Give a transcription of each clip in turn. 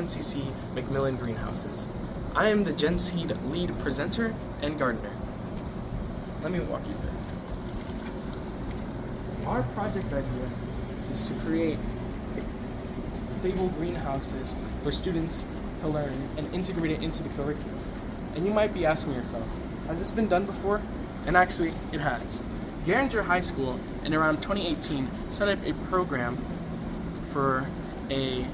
UNCC Macmillan Greenhouses. I am the Gen Seed lead presenter and gardener. Let me walk you through. Our project idea is to create stable greenhouses for students to learn and integrate it into the curriculum. And you might be asking yourself, has this been done before? And actually, it has. Garinger High School in around 2018 set up a program for a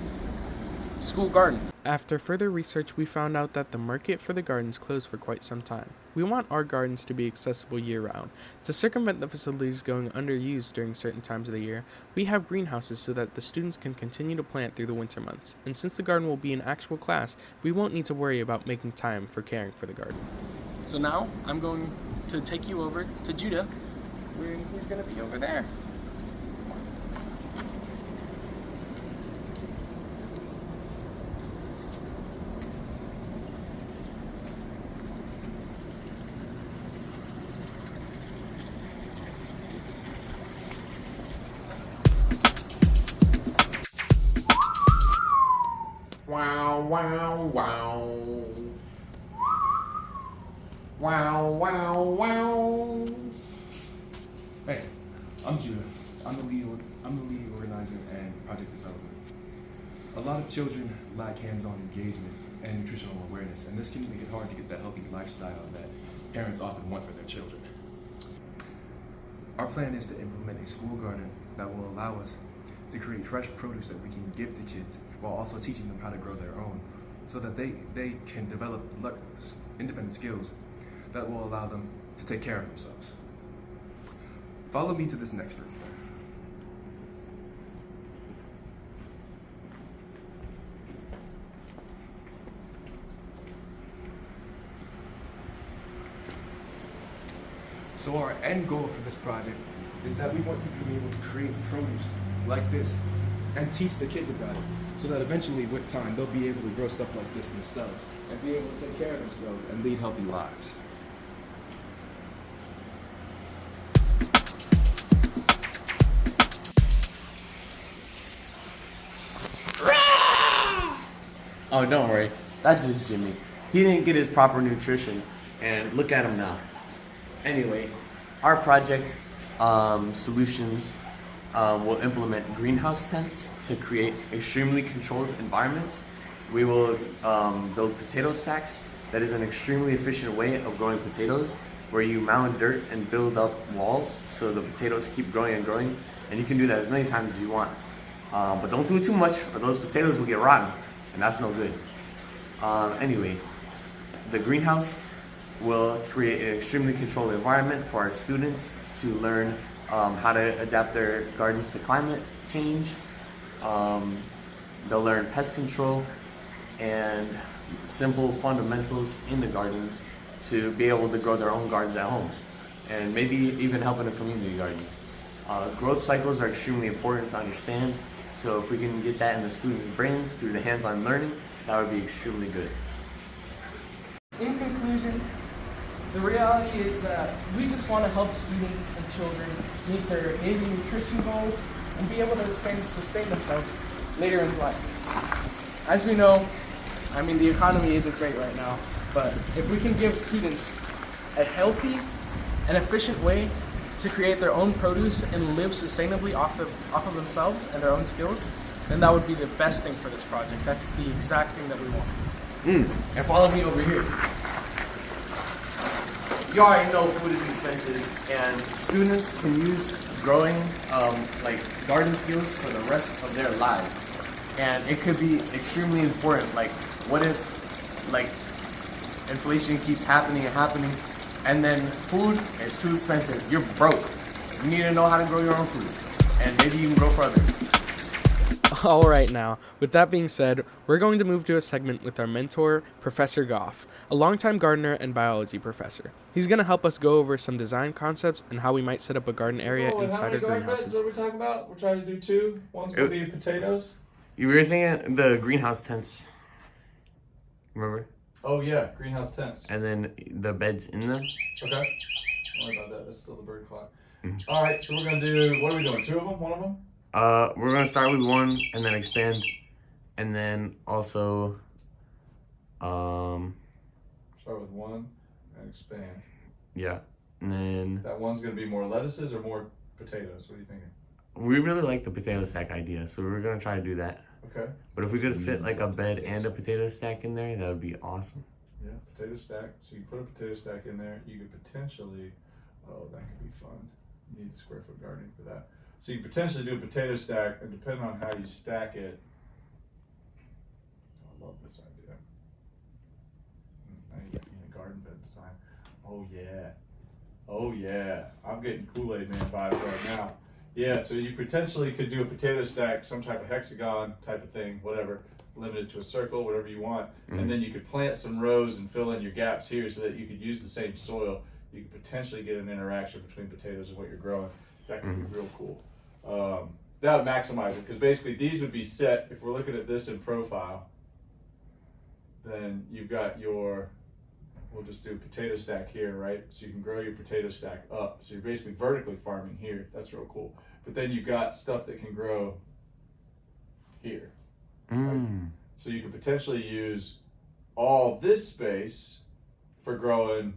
school garden. After further research, we found out that the market for the gardens closed for quite some time. We want our gardens to be accessible year-round. To circumvent the facilities going underused during certain times of the year, we have greenhouses so that the students can continue to plant through the winter months. And since the garden will be an actual class, we won't need to worry about making time for caring for the garden. So now, I'm going to take you over to Judah, where he's going to be over there. Wow, wow, wow. Wow, wow, wow. Hey, I'm Judah. I'm the lead organizer and project developer. A lot of children lack hands-on engagement and nutritional awareness, and this can make it hard to get that healthy lifestyle that parents often want for their children. Our plan is to implement a school garden that will allow us to create fresh produce that we can give to kids while also teaching them how to grow their own so that they can develop independent skills that will allow them to take care of themselves. Follow me to this next room. So our end goal for this project is that we want to be able to create produce like this and teach the kids about it so that eventually with time they'll be able to grow stuff like this themselves and be able to take care of themselves and lead healthy lives. Oh, don't worry. That's just Jimmy. He didn't get his proper nutrition, and look at him now. Anyway, our project solutions will implement greenhouse tents to create extremely controlled environments. We will build potato stacks. That is an extremely efficient way of growing potatoes, where you mound dirt and build up walls so the potatoes keep growing and growing. And you can do that as many times as you want. But don't do it too much, or those potatoes will get rotten, and that's no good. Anyway, the greenhouse will create an extremely controlled environment for our students to learn how to adapt their gardens to climate change. They'll learn pest control and simple fundamentals in the gardens to be able to grow their own gardens at home, and maybe even help in a community garden. Growth cycles are extremely important to understand, so if we can get that in the students' brains through the hands-on learning, that would be extremely good. In conclusion, the reality is that we just want to help students and children meet their daily nutrition goals and be able to sustain themselves later in life. As we know, the economy isn't great right now, but if we can give students a healthy and efficient way to create their own produce and live sustainably off of themselves and their own skills, then that would be the best thing for this project. That's the exact thing that we want. And follow me over here. You already know food is expensive, and students can use growing garden skills for the rest of their lives. And it could be extremely important. Like, what if inflation keeps happening, and then food is too expensive? You're broke. You need to know how to grow your own food, and maybe you can grow for others. Alright now, with that being said, we're going to move to a segment with our mentor, Professor Goff, a longtime gardener and biology professor. He's going to help us go over some design concepts and how we might set up a garden area inside our greenhouses. What are we talking about? We're trying to do two. One's going to be potatoes. You were thinking the greenhouse tents. Remember? Oh, yeah, greenhouse tents. And then the beds in them. Okay. Don't worry about that. That's still the bird clock. All right, so we're going to do, what are we doing? Two of them? One of them? We're gonna start with one and then expand And then also, Start with 1 and expand. yeah. And then That one's gonna be more lettuces or more potatoes? What are you thinking? we really like the potato stack idea, so we're gonna try to do that. Okay. But if we could fit like a bed and a potato stack in there, that would be awesome. Yeah, potato stack. So you put a potato stack in there. You could potentially, oh, that could be fun. You need a square foot gardening for that. So you potentially do a potato stack, and depending on how you stack it, I love this idea. Now you get me a garden bed design. Oh yeah, oh yeah. I'm getting Kool-Aid Man vibes right now. Yeah, so you potentially could do a potato stack, some type of hexagon type of thing, whatever, limited to a circle, whatever you want. And then you could plant some rows and fill in your gaps here so that you could use the same soil. You could potentially get an interaction between potatoes and what you're growing. That could be real cool. That would maximize it, because basically these would be set, if we're looking at this in profile, then you've got your, we'll just do a potato stack here, right? So you can grow your potato stack up. So you're basically vertically farming here. That's real cool. But then you've got stuff that can grow here. Right? So you could potentially use all this space for growing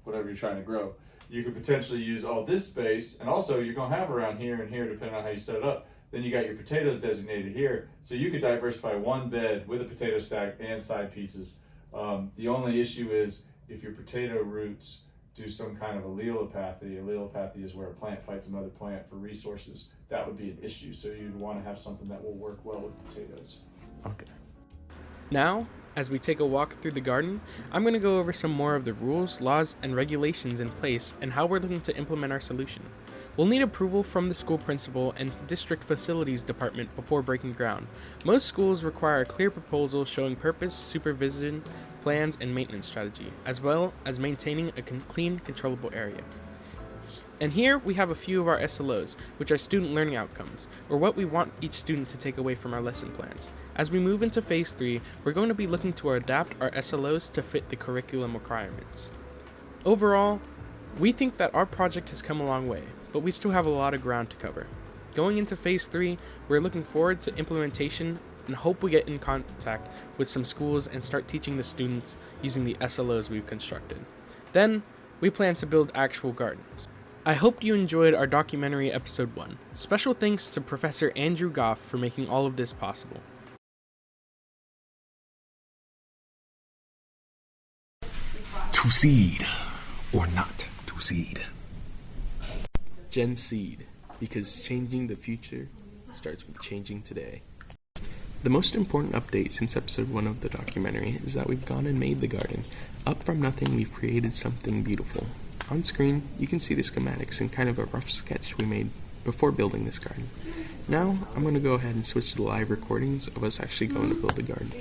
whatever you're trying to grow. You could potentially use all this space, and also you're gonna have around here and here depending on how you set it up. Then you got your potatoes designated here. So you could diversify one bed with a potato stack and side pieces. The only issue is if your potato roots do some kind of allelopathy. Allelopathy is where a plant fights another plant for resources. That would be an issue. So you'd want to have something that will work well with potatoes. Okay. Now, as we take a walk through the garden, I'm going to go over some more of the rules, laws, and regulations in place and how we're looking to implement our solution. We'll need approval from the school principal and district facilities department before breaking ground. Most schools require a clear proposal showing purpose, supervision, plans, and maintenance strategy, as well as maintaining a clean, controllable area. And here we have a few of our SLOs, which are student learning outcomes, or what we want each student to take away from our lesson plans. As we move into phase 3, we're going to be looking to adapt our SLOs to fit the curriculum requirements. Overall, we think that our project has come a long way, but we still have a lot of ground to cover. Going into phase 3, we're looking forward to implementation and hope we get in contact with some schools and start teaching the students using the SLOs we've constructed. Then, we plan to build actual gardens. I hope you enjoyed our documentary episode 1. Special thanks to Professor Andrew Goff for making all of this possible. To seed or not to seed. Gen Seed, because changing the future starts with changing today. The most important update since episode 1 of the documentary is that we've gone and made the garden. Up from nothing, we've created something beautiful. On screen, you can see the schematics and kind of a rough sketch we made before building this garden. Now, I'm going to go ahead and switch to the live recordings of us actually going to build the garden.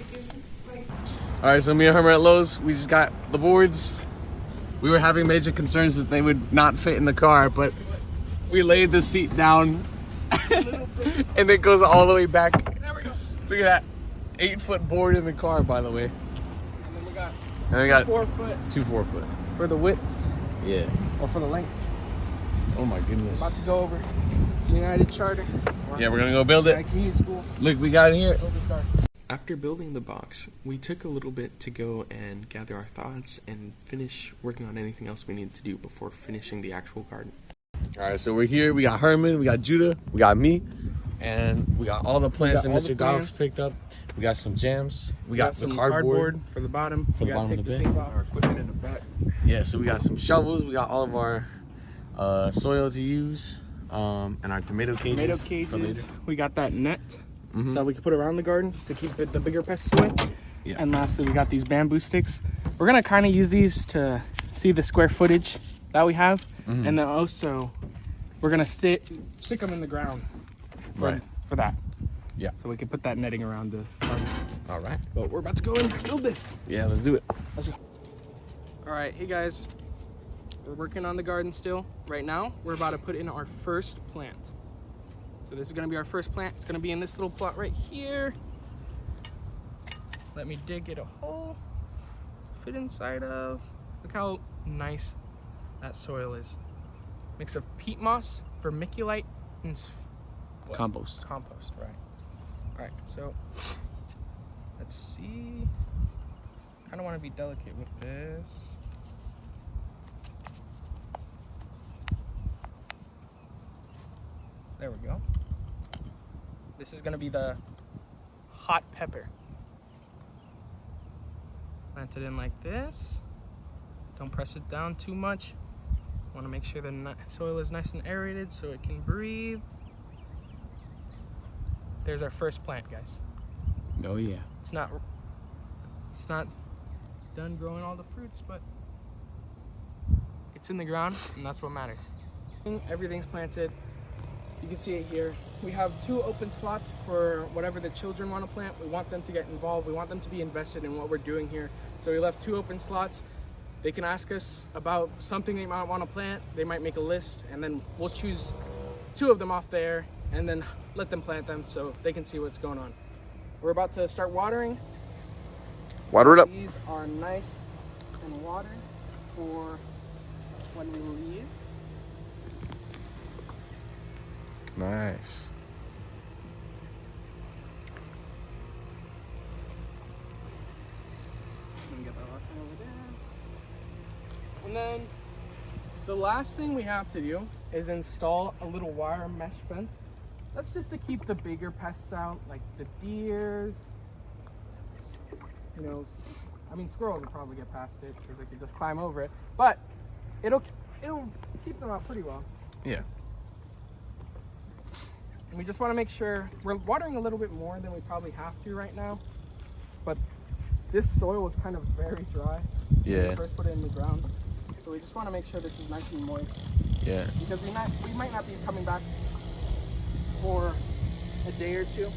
Alright, so me and Herman at Lowe's, we just got the boards. We were having major concerns that they would not fit in the car, but we laid the seat down and it goes all the way back. There we go. Look at that 8-foot board in the car, by the way. And then we got 4 foot 2 4-foot. for the width Yeah. or for the length. Oh my goodness. About to go over to United Charter. Yeah, we're gonna go build it. Community school. Look, we got it here. After building the box, we took a little bit to go and gather our thoughts and finish working on anything else we needed to do before finishing the actual garden. Alright, so we're here. We got Herman, we got Judah, we got me, and we got all the plants that all the Mr. Goff's plants. picked up. We got some jams. We got some the cardboard. for the bottom. For the We gotta bottom take of the the bin. sink off. Our equipment in the back. Yeah, so we got some shovels. We got all of our soil to use, and our tomato cages. Tomato for cages. later. We got that net so that we can put around the garden to keep the bigger pests away. Yeah. And lastly, we got these bamboo sticks. We're gonna kind of use these to see the square footage that we have, and then also we're gonna stick them in the ground for that. Yeah. So we can put that netting around the garden. All right. But we're about to go and build this. Yeah, let's do it. Let's go. All right, hey guys. We're working on the garden still. Right now, we're about to put in our first plant. So this is gonna be our first plant. It's gonna be in this little plot right here. Let me dig it a hole to fit inside of. Look how nice that soil is. Mix of peat moss, vermiculite, and Compost. compost, right? Alright, so let's see. Kind of want to be delicate with this. There we go. This is going to be the hot pepper. Plant it in like this. Don't press it down too much. Want to make sure the soil is nice and aerated so it can breathe. There's our first plant, guys. Oh yeah. It's not done growing all the fruits, but it's in the ground, and that's what matters. Everything's planted. You can see it here. We have 2 open slots for whatever the children want to plant. We want them to get involved. We want them to be invested in what we're doing here. So we left 2 open slots. They can ask us about something they might want to plant. They might make a list, and then we'll choose 2 of them off there and then let them plant them so they can see what's going on. We're about to start watering. Water it up. These are nice and watered for when we leave. Nice. Let me get that last one over there. And then the last thing we have to do is install a little wire mesh fence. That's just to keep the bigger pests out, like the deers. You know, I mean, squirrels will probably get past it because they could just climb over it, but it'll keep them out pretty well. Yeah. And we just want to make sure we're watering a little bit more than we probably have to right now, but this soil was kind of very dry when we first put it in the ground, so we just want to make sure this is nice and moist. Yeah. Because we might not be coming back for a day or 2.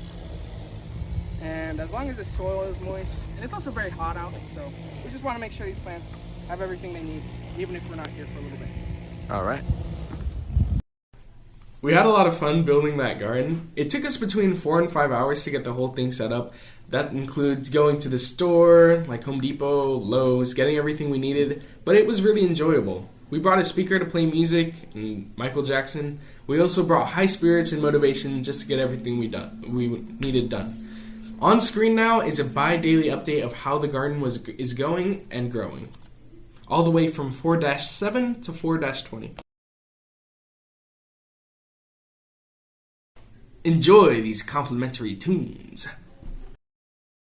And as long as the soil is moist, and it's also very hot out, so we just want to make sure these plants have everything they need, even if we're not here for a little bit. All right. We had a lot of fun building that garden. It took us between 4 and 5 hours to get the whole thing set up. That includes going to the store, like Home Depot, Lowe's, getting everything we needed, but it was really enjoyable. We brought a speaker to play music, and Michael Jackson. We also brought high spirits and motivation just to get everything we needed done. On screen now is a bi-daily update of how the garden is going and growing, all the way from 4-7 to 4-20. Enjoy these complimentary tunes.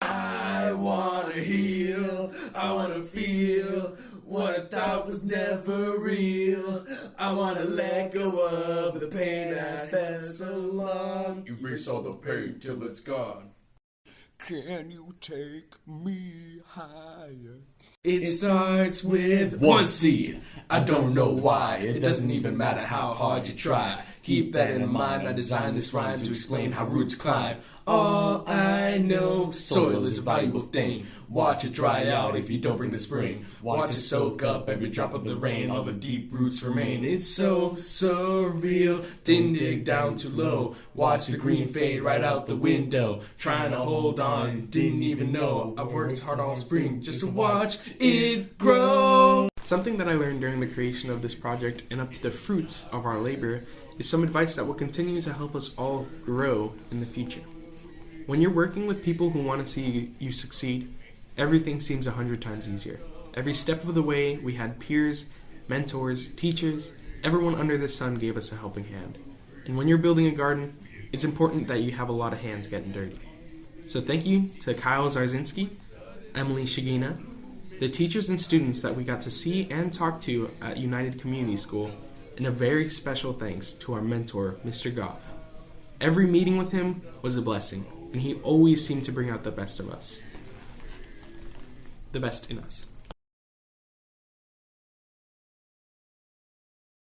I wanna heal, I wanna feel what I thought was never real. I wanna let go of the pain I felt so long. Erase all the pain till it's gone. Can you take me higher? It starts with 1 seed. I don't know why. It doesn't even matter how hard you try. Keep that in mind. I designed this rhyme to explain how roots climb. All I know, soil is a valuable thing. Watch it dry out if you don't bring the spring. Watch it soak up every drop of the rain. All the deep roots remain. It's so surreal. Didn't dig down too low. Watch the green fade right out the window. Trying to hold on, didn't even know. I worked hard all spring just to watch it grow. Something that I learned during the creation of this project and up to the fruits of our labor is some advice that will continue to help us all grow in the future. When you're working with people who want to see you succeed, everything seems 100 times easier. Every step of the way, we had peers, mentors, teachers, everyone under the sun gave us a helping hand. And when you're building a garden, it's important that you have a lot of hands getting dirty. So thank you to Kyle Zarzinski, Emily Shigina, the teachers and students that we got to see and talk to at United Community School, and a very special thanks to our mentor, Mr. Goff. Every meeting with him was a blessing, and he always seemed to bring out the best of us. The best in us.